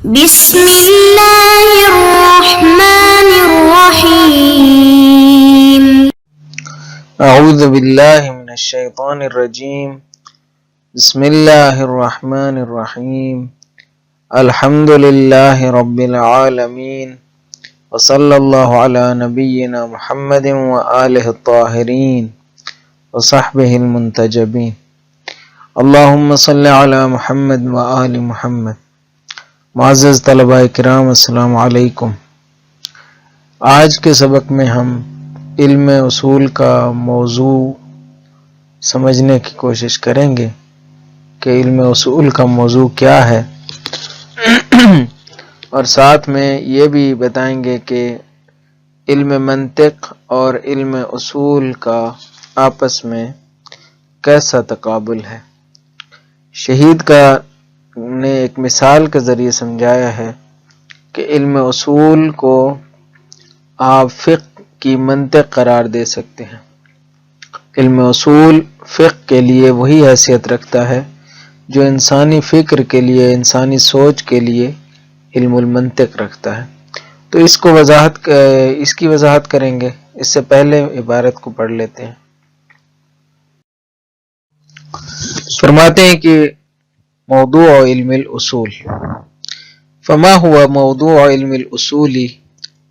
بسم الله الرحمن الرحيم. أعوذ بالله من الشيطان الرجيم. بسم الله الرحمن الرحيم. الحمد لله رب العالمين، وصلى الله على نبينا محمد وآله الطاهرين وصحبه المنتجبين. اللهم صل على محمد وآل محمد. معزز طلبہ کرام، السلام علیکم۔ آج کے سبق میں ہم علم اصول کا موضوع سمجھنے کی کوشش کریں گے کہ علم اصول کا موضوع کیا ہے، اور ساتھ میں یہ بھی بتائیں گے کہ علم منطق اور علم اصول کا آپس میں کیسا تقابل ہے۔ شہید کا نے ایک مثال کے ذریعے سمجھایا ہے کہ علم اصول کو آپ فقہ کی منطق قرار دے سکتے ہیں۔ علم اصول فقہ کے لیے وہی حیثیت رکھتا ہے جو انسانی فکر کے لیے، انسانی سوچ کے لیے علم المنطق رکھتا ہے۔ تو اس کی وضاحت کریں گے۔ اس سے پہلے عبارت کو پڑھ لیتے ہیں۔ فرماتے ہیں کہ موضوع علم الاصول، فما هو موضوع علم الاصول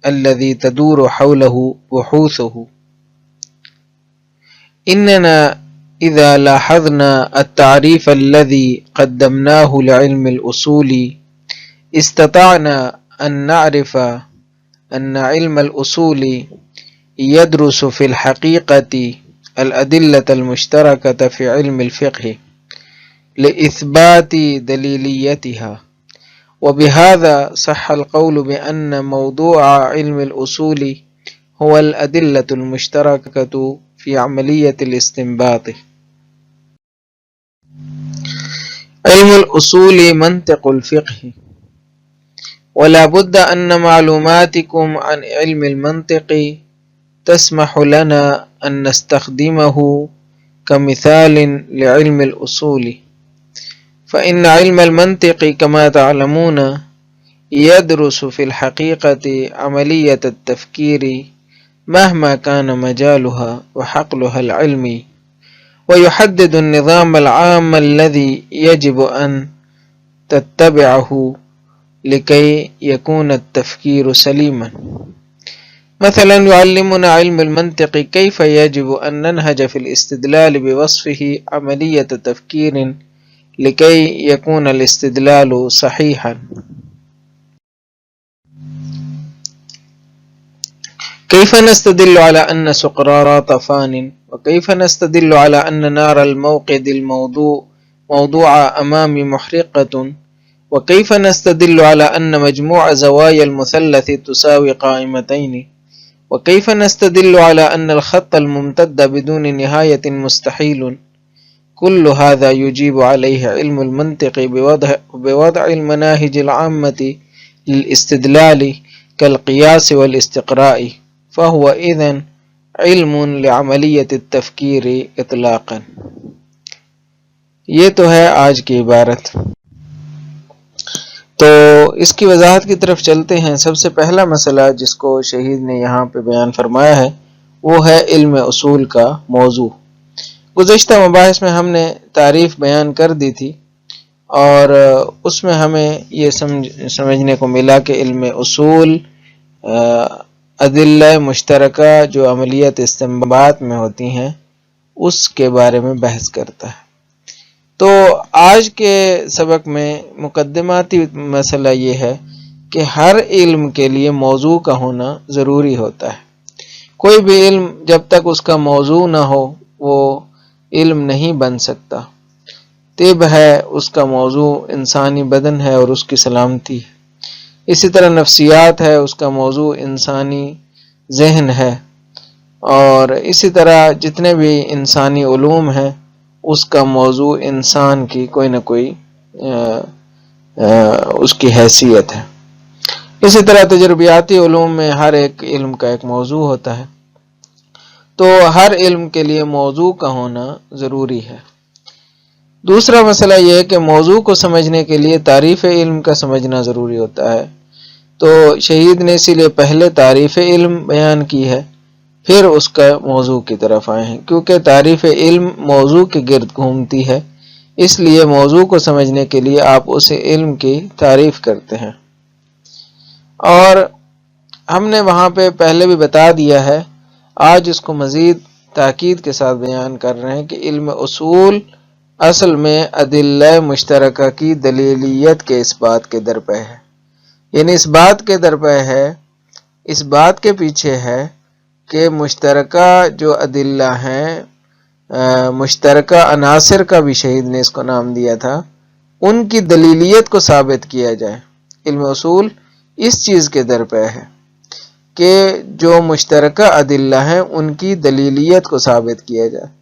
الذي تدور حوله بحوثه؟ إننا إذا لاحظنا التعريف الذي قدمناه لعلم الأصول استطعنا أن نعرف أن علم الأصول يدرس في الحقيقة الأدلة المشتركة في علم الفقه لإثبات دليليتها، وبهذا صح القول بأن موضوع علم الأصول هو الأدلة المشتركة في عملية الاستنباط۔ علم الأصول منطق الفقه، ولا بد أن معلوماتكم عن علم المنطق تسمح لنا أن نستخدمه كمثال لعلم الأصول، فإن علم المنطق كما تعلمون يدرس في الحقيقة عملية التفكير مهما كان مجالها وحقلها العلمي، ويحدد النظام العام الذي يجب أن تتبعه لكي يكون التفكير سليما. مثلا يعلمنا علم المنطق كيف يجب أن ننهج في الاستدلال بوصفه عملية تفكير لكي يكون الاستدلال صحيحا. كيف نستدل على أن سقراط فان، وكيف نستدل على أن نار الموقد موضوع أمام محرقة، وكيف نستدل على أن مجموع زوايا المثلث تساوي قائمتين، وكيف نستدل على أن الخط الممتد بدون نهاية مستحيل. كل هذا يجيب عليه علم المنطق بوضع المناهج العامة للاستدلال كالقياس والاستقراء، فهو إذن علم لعملية التفكير اطلاقا۔ یہ تو ہے آج کی عبارت۔ تو اس کی وضاحت کی طرف چلتے ہیں۔ سب سے پہلا مسئلہ جس کو شہید نے یہاں پہ بیان فرمایا ہے وہ ہے علم اصول کا موضوع۔ گزشتہ مباحث میں ہم نے تعریف بیان کر دی تھی، اور اس میں ہمیں یہ سمجھنے کو ملا کہ علم اصول ادلہ مشترکہ جو عملیت استنباط میں ہوتی ہیں اس کے بارے میں بحث کرتا ہے۔ تو آج کے سبق میں مقدماتی مسئلہ یہ ہے کہ ہر علم کے لیے موضوع کا ہونا ضروری ہوتا ہے۔ کوئی بھی علم جب تک اس کا موضوع نہ ہو وہ علم نہیں بن سکتا۔ طب ہے، اس کا موضوع انسانی بدن ہے اور اس کی سلامتی ہے۔ اسی طرح نفسیات ہے، اس کا موضوع انسانی ذہن ہے، اور اسی طرح جتنے بھی انسانی علوم ہیں اس کا موضوع انسان کی کوئی نہ کوئی اس کی حیثیت ہے۔ اسی طرح تجربیاتی علوم میں ہر ایک علم کا ایک موضوع ہوتا ہے۔ تو ہر علم کے لیے موضوع کا ہونا ضروری ہے۔ دوسرا مسئلہ یہ ہے کہ موضوع کو سمجھنے کے لیے تعریف علم کا سمجھنا ضروری ہوتا ہے، تو شہید نے اسی لیے پہلے تعریف علم بیان کی ہے، پھر اس کا موضوع کی طرف آئے ہیں، کیونکہ تعریف علم موضوع کے گرد گھومتی ہے، اس لیے موضوع کو سمجھنے کے لیے آپ اس علم کی تعریف کرتے ہیں۔ اور ہم نے وہاں پہ پہلے بھی بتا دیا ہے، آج اس کو مزید تاکید کے ساتھ بیان کر رہے ہیں کہ علم اصول اصل میں ادلہ مشترکہ کی دلیلیت کے اس بات کے درپے ہے، یعنی اس بات کے درپے ہے، اس بات کے پیچھے ہے کہ مشترکہ جو ادلہ ہیں، مشترکہ عناصر کا بھی شہید نے اس کو نام دیا تھا، ان کی دلیلیت کو ثابت کیا جائے۔ علم اصول اس چیز کے درپے ہے کہ جو مشترکہ ادلہ ہیں ان کی دلیلیت کو ثابت کیا جائے۔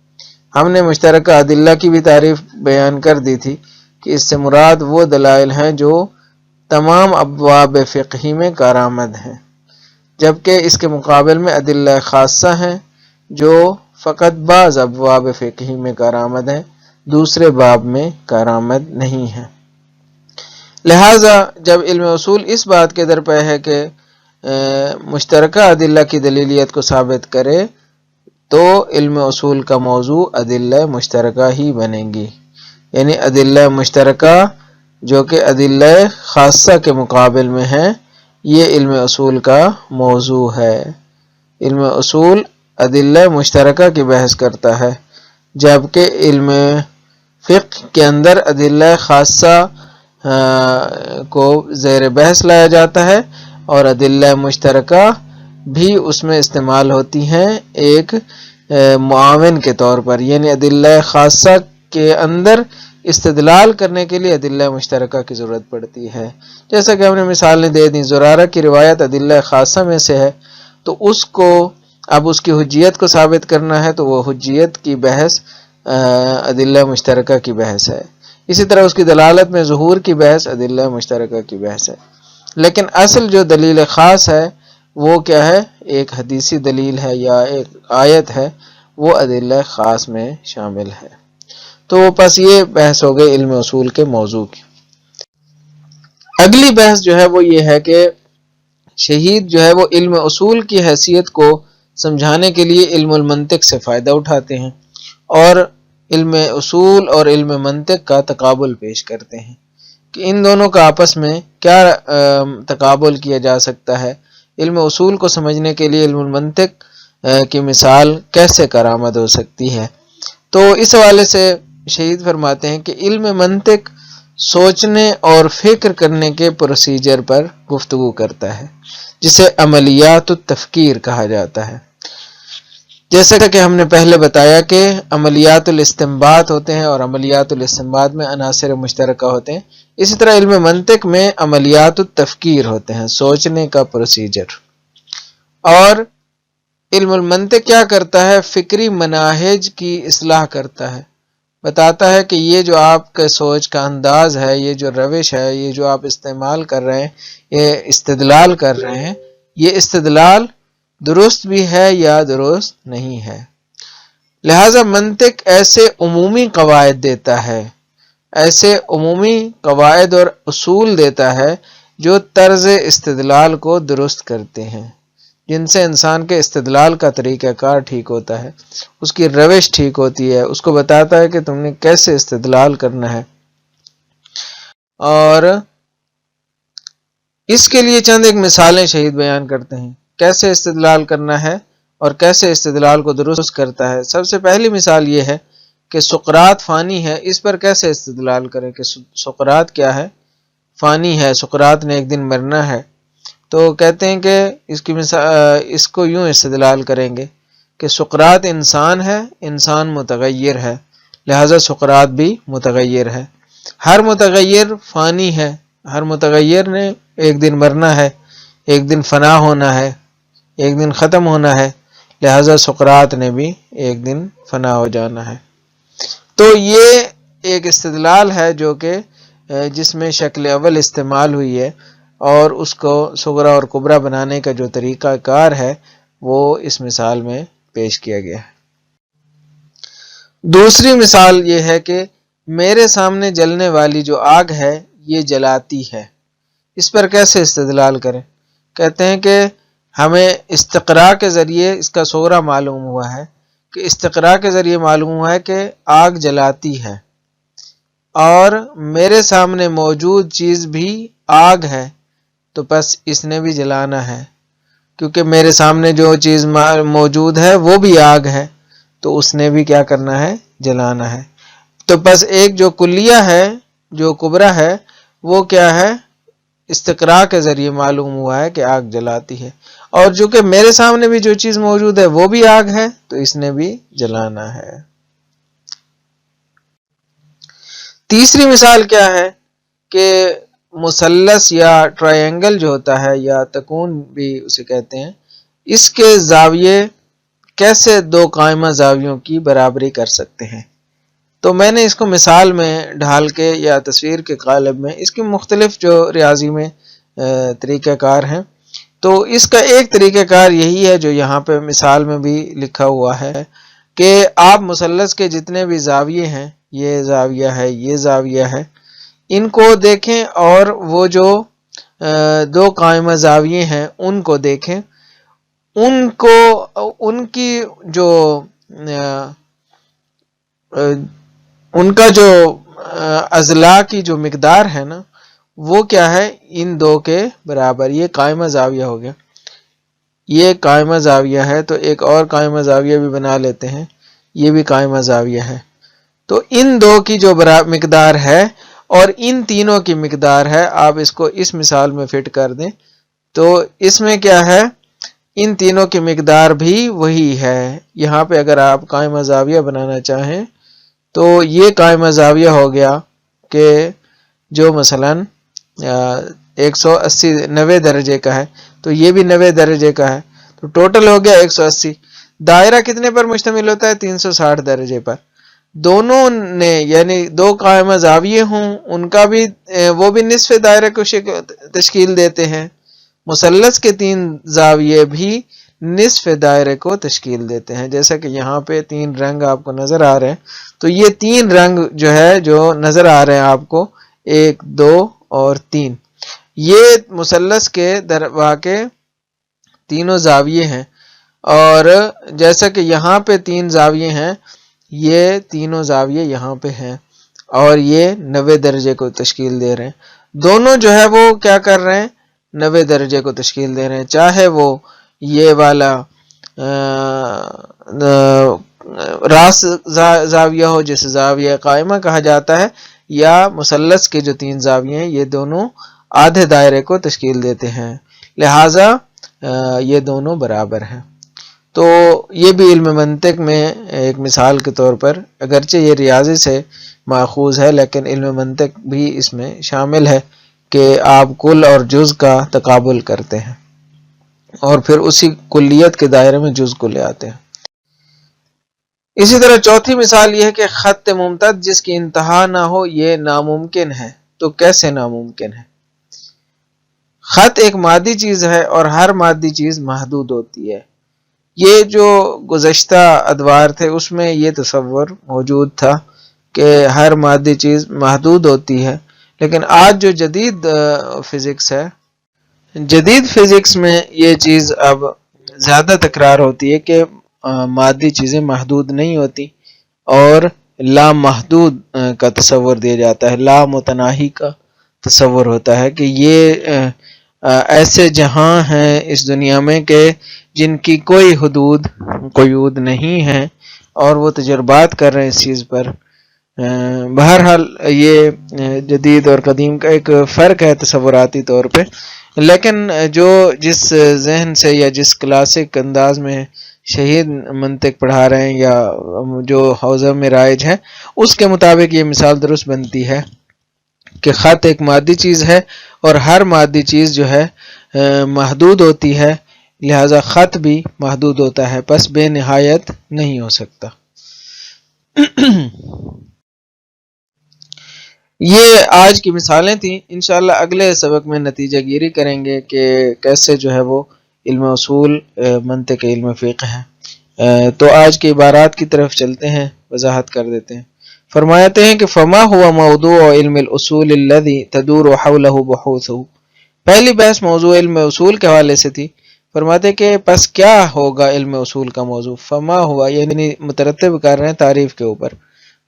ہم نے مشترکہ ادلہ کی بھی تعریف بیان کر دی تھی کہ اس سے مراد وہ دلائل ہیں جو تمام ابواب فقہی میں کارآمد ہیں، جبکہ اس کے مقابل میں ادلہ خاصہ ہیں جو فقط بعض ابواب فقہی میں کارآمد ہیں، دوسرے باب میں کارآمد نہیں ہیں۔ لہذا جب علم اصول اس بات کے درپے ہے کہ مشترکہ ادلہ کی دلیلیت کو ثابت کرے، تو علم اصول کا موضوع ادلہ مشترکہ ہی بنے گی، یعنی ادلہ مشترکہ جو کہ ادلہ خاصہ کے مقابل میں ہیں، یہ علم اصول کا موضوع ہے۔ علم اصول ادلہ مشترکہ کی بحث کرتا ہے، جبکہ علم فقہ کے اندر ادلہ خاصہ کو زیر بحث لایا جاتا ہے، اور ادلہ مشترکہ بھی اس میں استعمال ہوتی ہیں ایک معاون کے طور پر، یعنی ادلہ خاصہ کے اندر استدلال کرنے کے لیے ادلہ مشترکہ کی ضرورت پڑتی ہے۔ جیسا کہ ہم نے مثالیں دے دیں، زرارہ کی روایت ادلہ خاصہ میں سے ہے، تو اس کو اب اس کی حجیت کو ثابت کرنا ہے، تو وہ حجیت کی بحث ادلہ مشترکہ کی بحث ہے۔ اسی طرح اس کی دلالت میں ظہور کی بحث ادلہ مشترکہ کی بحث ہے۔ لیکن اصل جو دلیل خاص ہے وہ کیا ہے؟ ایک حدیثی دلیل ہے یا ایک آیت ہے، وہ ادلہ خاص میں شامل ہے۔ تو پس یہ بحث ہو گئی علم اصول کے موضوع کی۔ اگلی بحث جو ہے وہ یہ ہے کہ شہید جو ہے وہ علم اصول کی حیثیت کو سمجھانے کے لیے علم المنطق سے فائدہ اٹھاتے ہیں، اور علم اصول اور علم منطق کا تقابل پیش کرتے ہیں کہ ان دونوں کا آپس میں کیا تقابل کیا جا سکتا ہے، علم اصول کو سمجھنے کے لیے علم المنطق کی مثال کیسے کارآمد ہو سکتی ہے۔ تو اس حوالے سے شہید فرماتے ہیں کہ علم منطق سوچنے اور فکر کرنے کے پروسیجر پر گفتگو کرتا ہے، جسے عملیات التفکیر کہا جاتا ہے۔ جیسا کہ ہم نے پہلے بتایا کہ عملیات الاستنباط ہوتے ہیں، اور عملیات الاستنباط میں عناصر مشترکہ ہوتے ہیں، اسی طرح علم منطق میں عملیات التفکیر ہوتے ہیں، سوچنے کا پروسیجر۔ اور علم المنطق کیا کرتا ہے؟ فکری مناہج کی اصلاح کرتا ہے، بتاتا ہے کہ یہ جو آپ کے سوچ کا انداز ہے، یہ جو روش ہے، یہ جو آپ استعمال کر رہے ہیں، یہ استدلال کر رہے ہیں، یہ استدلال درست بھی ہے یا درست نہیں ہے۔ لہذا منطق ایسے عمومی قواعد دیتا ہے، ایسے عمومی قواعد اور اصول دیتا ہے جو طرز استدلال کو درست کرتے ہیں، جن سے انسان کے استدلال کا طریقہ کار ٹھیک ہوتا ہے، اس کی روش ٹھیک ہوتی ہے، اس کو بتاتا ہے کہ تم نے کیسے استدلال کرنا ہے۔ اور اس کے لیے چند ایک مثالیں شہید بیان کرتے ہیں، کیسے استدلال کرنا ہے اور کیسے استدلال کو درست کرتا ہے۔ سب سے پہلی مثال یہ ہے کہ سقراط فانی ہے، اس پر کیسے استدلال کریں کہ سقراط کیا ہے؟ فانی ہے، سقراط نے ایک دن مرنا ہے۔ تو کہتے ہیں کہ اس کو یوں استدلال کریں گے کہ سقراط انسان ہے، انسان متغیر ہے، لہذا سقراط بھی متغیر ہے۔ ہر متغیر فانی ہے، ہر متغیر نے ایک دن مرنا ہے، ایک دن فنا ہونا ہے، ایک دن ختم ہونا ہے، لہذا سقراط نے بھی ایک دن فنا ہو جانا ہے۔ تو یہ ایک استدلال ہے جو کہ جس میں شکل اول استعمال ہوئی ہے، اور اس کو صغرا اور کبرا بنانے کا جو طریقہ کار ہے وہ اس مثال میں پیش کیا گیا ہے۔ دوسری مثال یہ ہے کہ میرے سامنے جلنے والی جو آگ ہے یہ جلاتی ہے، اس پر کیسے استدلال کریں؟ کہتے ہیں کہ ہمیں استقراء کے ذریعے اس کا صورہ معلوم ہوا ہے، کہ استقراء کے ذریعے معلوم ہوا ہے کہ آگ جلاتی ہے، اور میرے سامنے موجود چیز بھی آگ ہے، تو بس اس نے بھی جلانا ہے، کیونکہ میرے سامنے جو چیز موجود ہے وہ بھی آگ ہے، تو اس نے بھی کیا کرنا ہے؟ جلانا ہے۔ تو بس ایک جو کلیہ ہے، جو کبرا ہے، وہ کیا ہے؟ استقراء کے ذریعے معلوم ہوا ہے کہ آگ جلاتی ہے، اور جو کہ میرے سامنے بھی جو چیز موجود ہے وہ بھی آگ ہے، تو اس نے بھی جلانا ہے۔ تیسری مثال کیا ہے کہ مثلث یا ٹرائنگل جو ہوتا ہے، یا تکون بھی اسے کہتے ہیں، اس کے زاویے کیسے دو قائمہ زاویوں کی برابری کر سکتے ہیں؟ تو میں نے اس کو مثال میں ڈھال کے یا تصویر کے قالب میں، اس کی مختلف جو ریاضی میں طریقہ کار ہیں، تو اس کا ایک طریقہ کار یہی ہے جو یہاں پہ مثال میں بھی لکھا ہوا ہے، کہ آپ مثلث کے جتنے بھی زاویے ہیں، یہ زاویہ ہے، یہ زاویہ ہے، ان کو دیکھیں، اور وہ جو دو قائمہ زاویے ہیں ان کو دیکھیں، ان کی جو ان کا جو اضلاع کی جو مقدار ہے نا، وہ کیا ہے؟ ان دو کے برابر۔ یہ قائمہ زاویہ ہو گیا، یہ قائمہ زاویہ ہے، تو ایک اور قائمہ زاویہ بھی بنا لیتے ہیں، یہ بھی قائمہ زاویہ ہے۔ تو ان دو کی جو مقدار ہے اور ان تینوں کی مقدار ہے، آپ اس کو اس مثال میں فٹ کر دیں، تو اس میں کیا ہے؟ ان تینوں کی مقدار بھی وہی ہے۔ یہاں پہ اگر آپ قائمہ زاویہ بنانا چاہیں تو یہ قائمہ زاویہ ہو گیا کہ جو مثلا 90 درجے کا ہے، تو یہ بھی 90 درجے کا ہے، تو ٹوٹل ہو گیا 180۔ دائرہ کتنے پر مشتمل ہوتا ہے؟ 360 درجے پر۔ دونوں نے یعنی دو قائمہ زاویے ہوں، ان کا بھی وہ بھی نصف دائرے کو تشکیل دیتے ہیں، مثلث کے 3 زاویے بھی نصف دائرے کو تشکیل دیتے ہیں، جیسا کہ یہاں پہ 3 رنگ آپ کو نظر آ رہے ہیں، تو یہ 3 رنگ جو ہے جو نظر آ رہے ہیں آپ کو، 1 2 اور 3، یہ مثلث کے واقع تینوں زاویے ہیں، اور جیسا کہ یہاں پہ 3 زاویے ہیں، یہ تینوں زاویے یہاں پہ ہیں، اور یہ 90 درجے کو تشکیل دے رہے ہیں۔ دونوں جو ہے وہ کیا کر رہے ہیں؟ 90 درجے کو تشکیل دے رہے ہیں، چاہے وہ یہ والا راس زاویہ ہو جسے زاویہ قائمہ کہا جاتا ہے، یا مثلث کے جو 3 زاویے ہیں، یہ دونوں آدھے دائرے کو تشکیل دیتے ہیں، لہٰذا یہ دونوں برابر ہیں۔ تو یہ بھی علم منطق میں ایک مثال کے طور پر، اگرچہ یہ ریاضی سے ماخوذ ہے، لیکن علم منطق بھی اس میں شامل ہے کہ آپ کل اور جز کا تقابل کرتے ہیں، اور پھر اسی کلیت کے دائرے میں جز کو لے آتے ہیں۔ اسی طرح چوتھی مثال یہ ہے کہ خط ممتد جس کی انتہا نہ ہو یہ ناممکن ہے۔ تو کیسے ناممکن ہے؟ خط ایک مادی چیز ہے، اور ہر مادی چیز محدود ہوتی ہے۔ یہ جو گزشتہ ادوار تھے اس میں یہ تصور موجود تھا کہ ہر مادی چیز محدود ہوتی ہے، لیکن آج جو جدید فزکس ہے، جدید فزکس میں یہ چیز اب زیادہ تکرار ہوتی ہے کہ مادی چیزیں محدود نہیں ہوتی، اور لامحدود کا تصور دیا جاتا ہے، لامتناہی کا تصور ہوتا ہے کہ یہ ایسے جہاں ہیں اس دنیا میں کہ جن کی کوئی حدود قیود نہیں ہے، اور وہ تجربات کر رہے ہیں اس چیز پر۔ بہرحال یہ جدید اور قدیم کا ایک فرق ہے تصوراتی طور پہ، لیکن جو جس ذہن سے یا جس کلاسک انداز میں شہید منطق پڑھا رہے ہیں یا جو حوزہ میں رائج ہے، اس کے مطابق یہ مثال درست بنتی ہے کہ خط ایک مادی چیز ہے، اور ہر مادی چیز جو ہے محدود ہوتی ہے، لہذا خط بھی محدود ہوتا ہے، پس بے نہایت نہیں ہو سکتا۔ یہ آج کی مثالیں تھیں، انشاءاللہ اگلے سبق میں نتیجہ گیری کریں گے کہ کیسے جو ہے وہ علم اصول منطق علم فقہ ہے۔ تو آج کے عبارات کی طرف چلتے ہیں، وضاحت کر دیتے ہیں۔ فرماتے ہیں کہ فما ہوا موضوع علم الاصول الذي تدور حوله بحوثه، پہلی بحث موضوع علم اصول کے حوالے سے تھی. فرماتے کہ پس کیا ہوگا علم اصول کا موضوع. فما ہوا یعنی مترتب کر رہے ہیں تعریف کے اوپر،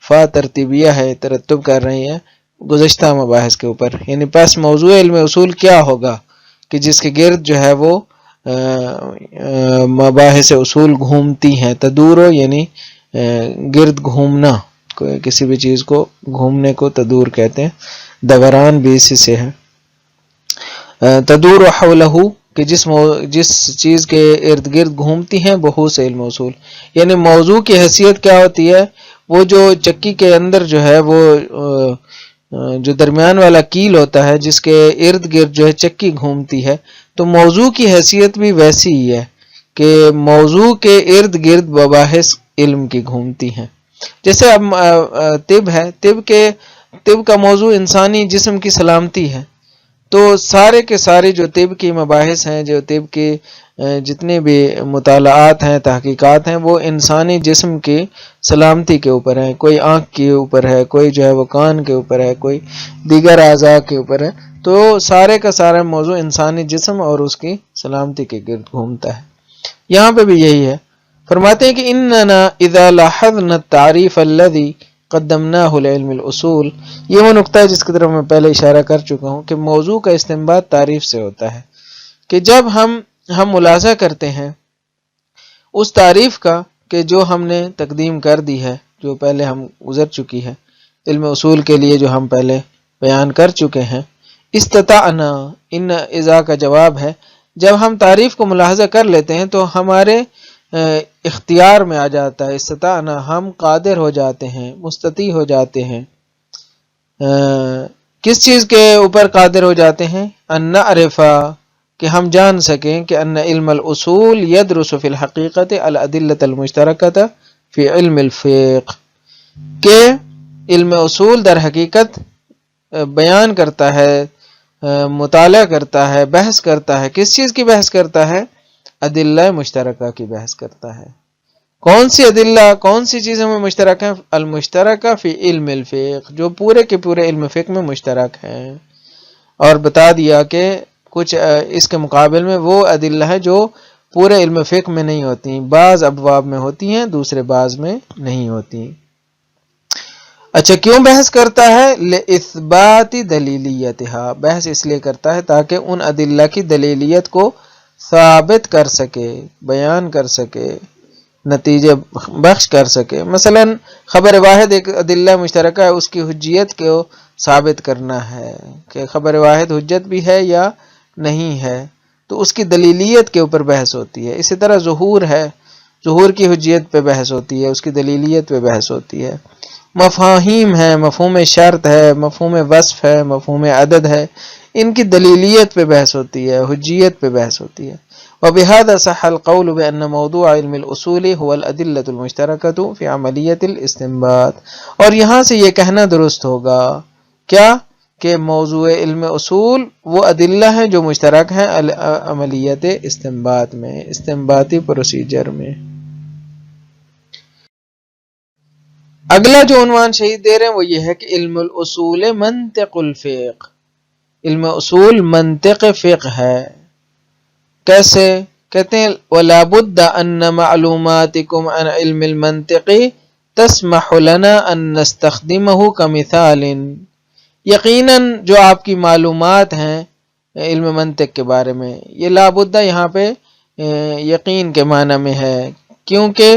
فا ترتیبیہ ہے، ترتب کر رہی ہیں گزشتہ مباحث کے اوپر، یعنی پس موضوع علم اصول کیا ہوگا کہ جس کے گرد جو ہے وہ مباحث اصول گھومتی ہیں. تدورو یعنی گرد گھومنا، کسی بھی چیز کو گھومنے کو تدور کہتے ہیں، دوران بھی اسی سے ہے. تدور حولہ کہ جس چیز کے ارد گرد گھومتی ہیں بحوث علم اصول، یعنی موضوع کی حیثیت کیا ہوتی ہے، وہ جو چکی کے اندر جو ہے وہ جو درمیان والا کیل ہوتا ہے جس کے ارد گرد جو ہے چکی گھومتی ہے، تو موضوع کی حیثیت بھی ویسی ہی ہے کہ موضوع کے ارد گرد مباحث علم کی گھومتی ہیں. جیسے اب طب ہے، طب کا موضوع انسانی جسم کی سلامتی ہے، تو سارے کے سارے جو طب کی مباحث ہیں، جو طب کی جتنے بھی مطالعات ہیں، تحقیقات ہیں، وہ انسانی جسم کی سلامتی کے اوپر ہیں. کوئی آنکھ کے اوپر ہے، کوئی جو ہے وہ کان کے اوپر ہے، کوئی دیگر اعضاء کے اوپر ہے، تو سارے کا سارا موضوع انسانی جسم اور اس کی سلامتی کے گرد گھومتا ہے. یہاں پہ بھی یہی ہے. فرماتے ہیں کہ اننا اذا لاحظنا التعریف الذي قدمناه لعلم الاصول، یہ وہ نقطہ ہے جس کی طرف میں پہلے اشارہ کر چکا ہوں کہ موضوع کا استنباط تعریف سے ہوتا ہے، کہ جب ہم ملاحظہ کرتے ہیں اس تعریف کا کہ جو ہم نے تقدیم کر دی ہے، جو پہلے ہم گزر چکی ہے علم اصول کے لیے، جو ہم پہلے بیان کر چکے ہیں. استطعنا، ان اذا کا جواب ہے، جب ہم تعریف کو ملاحظہ کر لیتے ہیں تو ہمارے اختیار میں آ جاتا ہے. استطعنا ہم قادر ہو جاتے ہیں، مستطیع ہو جاتے ہیں. کس چیز کے اوپر قادر ہو جاتے ہیں؟ ان نعرفا کہ ہم جان سکیں کہ ان علم الاصول یدرس فی الحقیقت الادلۃ المشترکۃ فی علم الفقہ، کہ علم اصول در حقیقت بیان کرتا ہے، مطالعہ کرتا ہے، بحث کرتا ہے. کس چیز کی بحث کرتا ہے؟ ادلہ مشترکہ کی بحث کرتا ہے. کون سی ادلہ، کون سی چیزیں میں مشترک ہیں؟ المشترکہ فی علم الفقہ، جو پورے کے پورے علم فقہ میں مشترک ہیں. اور بتا دیا کہ کچھ اس کے مقابل میں وہ ادلہ ہے جو پورے علم فقہ میں نہیں ہوتی، بعض ابواب میں ہوتی ہیں، دوسرے بعض میں نہیں ہوتی. اچھا، کیوں بحث کرتا ہے؟ لِإِثْبَاتِ دلیلیتها، بحث اس لیے کرتا ہے تاکہ ان ادلہ کی دلیلیت کو ثابت کر سکے، بیان کر سکے، نتیجہ بخش کر سکے. مثلا خبر واحد ایک ادلہ مشترکہ ہے، اس کی حجیت کو ثابت کرنا ہے کہ خبر واحد حجت بھی ہے یا نہیں ہے، تو اس کی دلیلیت کے اوپر بحث ہوتی ہے. اسی طرح ظہور ہے، ظہور کی حجیت پہ بحث ہوتی ہے، اس کی دلیلیت پہ بحث ہوتی ہے. مفاہیم ہے، مفہوم شرط ہے، مفہوم وصف ہے، مفہوم عدد ہے، ان کی دلیلیت پہ بحث ہوتی ہے، حجیت پہ بحث ہوتی ہے. وبهذا صح القول بأن موضوع علم الاصول هو الادلة المشتركة في عملية الاستنباط، اور یہاں سے یہ کہنا درست ہوگا کیا کہ موضوع علم اصول وہ ادلہ ہیں جو مشترک ہیں عملیت استنباط میں، استنباطی پروسیجر میں. اگلا جو عنوان شہید دے رہے ہیں وہ یہ ہے کہ علم الاصول منطق الفقہ، علم اصول منطق فقہ ہے. کیسے؟ کہتے ہیں وَلَا بُدَّ أَنَّ مَعْلُومَاتِكُمْ عَنْ عِلْمِ الْمَنْطِقِ تَسْمَحُ لَنَا أَن نَسْتَخْدِمَهُ كَمِثَالٍ، یقیناً جو آپ کی معلومات ہیں علم منطق کے بارے میں، یہ لابدہ یہاں پہ یقین کے معنی میں ہے، کیونکہ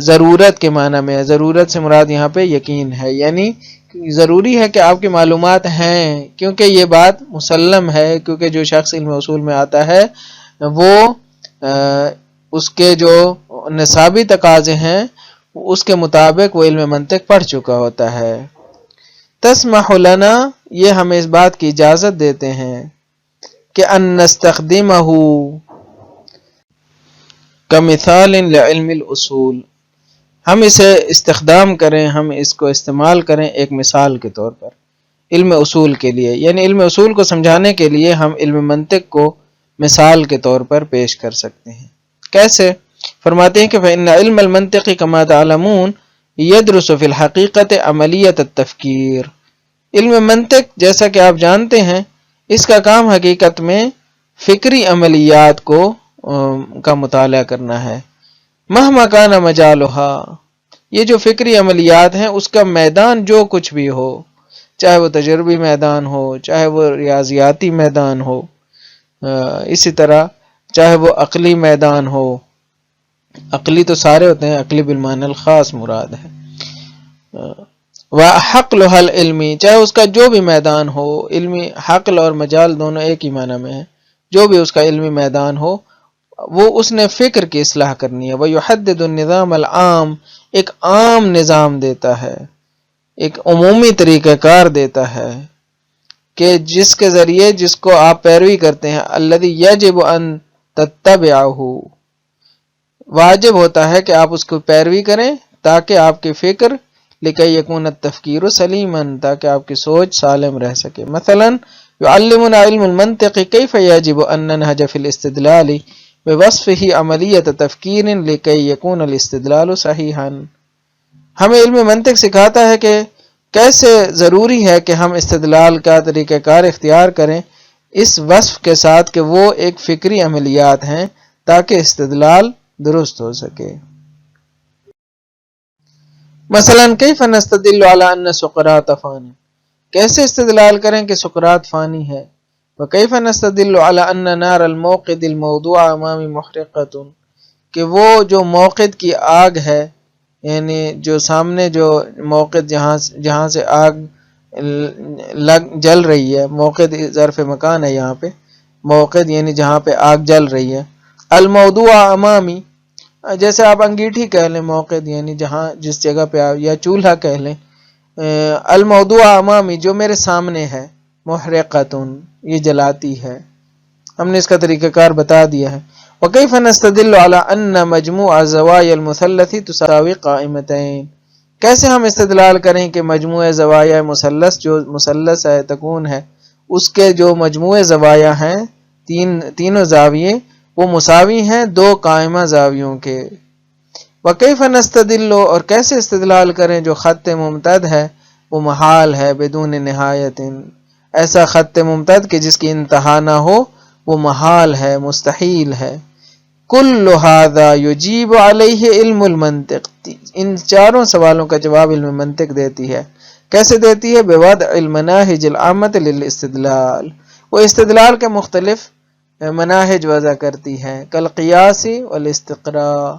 ضرورت کے معنی میں ہے. ضرورت سے مراد یہاں پہ یقین ہے، یعنی ضروری ہے کہ آپ کی معلومات ہیں، کیونکہ یہ بات مسلم ہے، کیونکہ جو شخص علم اصول میں آتا ہے وہ اس کے جو نصابی تقاضے ہیں اس کے مطابق وہ علم منطق پڑھ چکا ہوتا ہے. تسمح لنا، یہ ہمیں اس بات کی اجازت دیتے ہیں کہ ان نستخدمہ کمثال لعلم الاصول، ہم اسے استخدام کریں، ہم اس کو استعمال کریں ایک مثال کے طور پر علم اصول کے لیے، یعنی علم اصول کو سمجھانے کے لیے ہم علم منطق کو مثال کے طور پر پیش کر سکتے ہیں. کیسے؟ فرماتے ہیں کہ فإن علم المنطق كما تعلمون يدرس في الحقیقت عملیت التفکیر۔ علم منطق جیسا کہ آپ جانتے ہیں اس کا کام حقیقت میں فکری عملیات کا مطالعہ کرنا ہے۔ مہما کان مجالھا، یہ جو فکری عملیات ہیں اس کا میدان جو کچھ بھی ہو، چاہے وہ تجربی میدان ہو، چاہے وہ ریاضیاتی میدان ہو، اسی طرح چاہے وہ عقلی میدان ہو، عقلی تو سارے ہوتے ہیں، عقلی بالمعنی الخاص مراد ہے، وحقلھا العلمی، چاہے اس کا جو بھی میدان ہو، علمی حقل اور مجال دونوں ایک ہی معنی میں ہیں، جو بھی اس کا علمی میدان ہو وہ اس نے فکر کی اصلاح کرنی ہے۔ وَيُحَدِّدُ النِّظَامَ الْعَامَ، ایک عام نظام دیتا ہے، ایک عمومی طریقہ کار دیتا ہے کہ جس کے ذریعے جس کو آپ پیروی کرتے ہیں، الَّذِي يَجِبُ أَن تَتَّبِعَهُ، واجب ہوتا ہے کہ آپ اس کو پیروی کریں تاکہ آپ کی فکر لِكَيْ يَكُونَ التَّفْكِيرُ سَلِيمًا، تاکہ آپ کی سوچ سالم رہ سکے۔ مثلا يعلمنا علم المنطق كيف يجب أن ننهج في الاستدلال بوصفه عملیت تفکیر لكي يكون الاستدلال صحیحا، ہمیں علم منطق سکھاتا ہے کہ کیسے ضروری ہے کہ ہم استدلال کا طریقہ کار اختیار کریں اس وصف کے ساتھ کہ وہ ایک فکری عملیات ہیں تاکہ استدلال درست ہو سکے۔ مثلا کیف نستدل علی ان سقراط فانی، کیسے استدلال کریں کہ سقراط فانی ہے۔ وکیف نستدل علی ان نار الموقد الموضوع امام محرقۃ، کہ وہ جو موقد کی آگ ہے، یعنی جو سامنے جو موقد جہاں سے آگ جل رہی ہے، موقد ظرف مکان ہے یہاں پہ، موقد یعنی جہاں پہ آگ جل رہی ہے، الموضوع امامی، جیسے آپ انگیٹھی کہہ لیں، موقد یعنی جہاں جس جگہ پہ آپ، یا چولہا کہہ لیں، الموضوع امامی جو میرے سامنے ہے، محرقۃ یہ جلاتی ہے، ہم نے اس کا طریقہ کار بتا دیا ہے۔ وکیف نستدل علی ان مجموع زوایا المثلث تساوی قائمتین، کیسے ہم استدلال کریں کہ مجموع زوایا مثلث جو مثلث ہے تکون ہے اس کے جو مجموع زوایا ہیں تینوں زاویے وہ مساوی ہیں دو قائمہ زاویوں کے۔ وکیف نستدل، اور کیسے استدلال کریں جو خط ممتد ہے وہ محال ہے، بدون نہایت، ایسا خط ممتد کہ جس کی انتہا نہ ہو وہ محال ہے، مستحیل ہے۔ کل ھذا یجیب علیہ علم المنطق، ان چاروں سوالوں کا جواب علم منطق دیتی ہے۔ کیسے دیتی ہے؟ بوضع المناہج العامۃ للاستدلال، وہ استدلال کے مختلف مناہج وضع کرتی ہے، کالقیاس والاستقراء،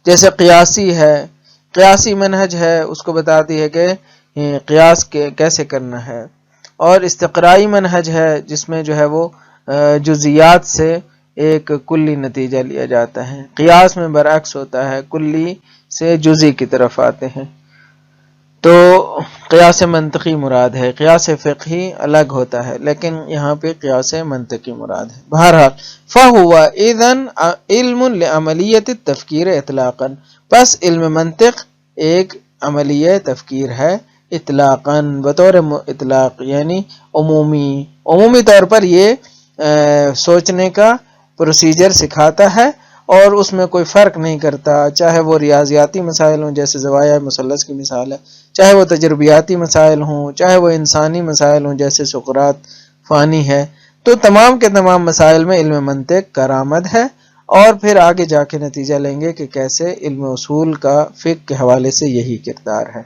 جیسے قیاسی ہے، قیاسی منہج ہے، اس کو بتاتی ہے کہ قیاس کیسے کرنا ہے، اور استقرائی منہج ہے جس میں جو ہے وہ جزیات سے ایک کلی نتیجہ لیا جاتا ہے۔ قیاس میں برعکس ہوتا ہے، کلی سے جزی کی طرف آتے ہیں، تو قیاس منطقی مراد ہے، قیاس فقہی الگ ہوتا ہے، لیکن یہاں پہ قیاس منطقی مراد ہے۔ بہرحال فَهُوَ إِذًا عِلْمٌ لِعَمَلِيَّةِ التَّفْكِيرِ اطلاقاً، بس علم منطق ایک عملیہ تفکیر ہے اطلاقاً، بطور اطلاق یعنی عمومی طور پر یہ سوچنے کا پروسیجر سکھاتا ہے اور اس میں کوئی فرق نہیں کرتا، چاہے وہ ریاضیاتی مسائل ہوں جیسے زوایا مثلث کی مثال ہے، چاہے وہ تجربیاتی مسائل ہوں، چاہے وہ انسانی مسائل ہوں جیسے سقراط فانی ہے، تو تمام کے تمام مسائل میں علم منطق کارآمد ہے، اور پھر آگے جا کے نتیجہ لیں گے کہ کیسے علم اصول کا فقہ کے حوالے سے یہی کردار ہے۔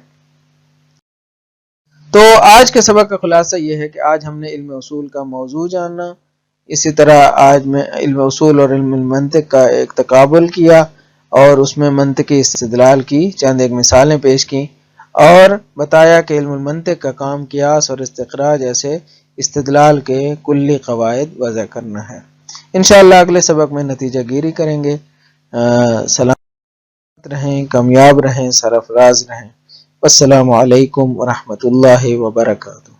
تو آج کے سبق کا خلاصہ یہ ہے کہ آج ہم نے علم اصول کا موضوع جانا، اسی طرح آج میں علم اصول اور علم المنطق کا ایک تقابل کیا اور اس میں منطقی استدلال کی چند ایک مثالیں پیش کی، اور بتایا کہ علم المنطق کا کام قیاس اور استقراء جیسے استدلال کے کلی قواعد وضع کرنا ہے۔ انشاءاللہ اگلے سبق میں نتیجہ گیری کریں گے۔ سلامت رہیں، کامیاب رہیں، سرفراز رہیں۔ السلام علیکم ورحمۃ اللہ وبرکاتہ۔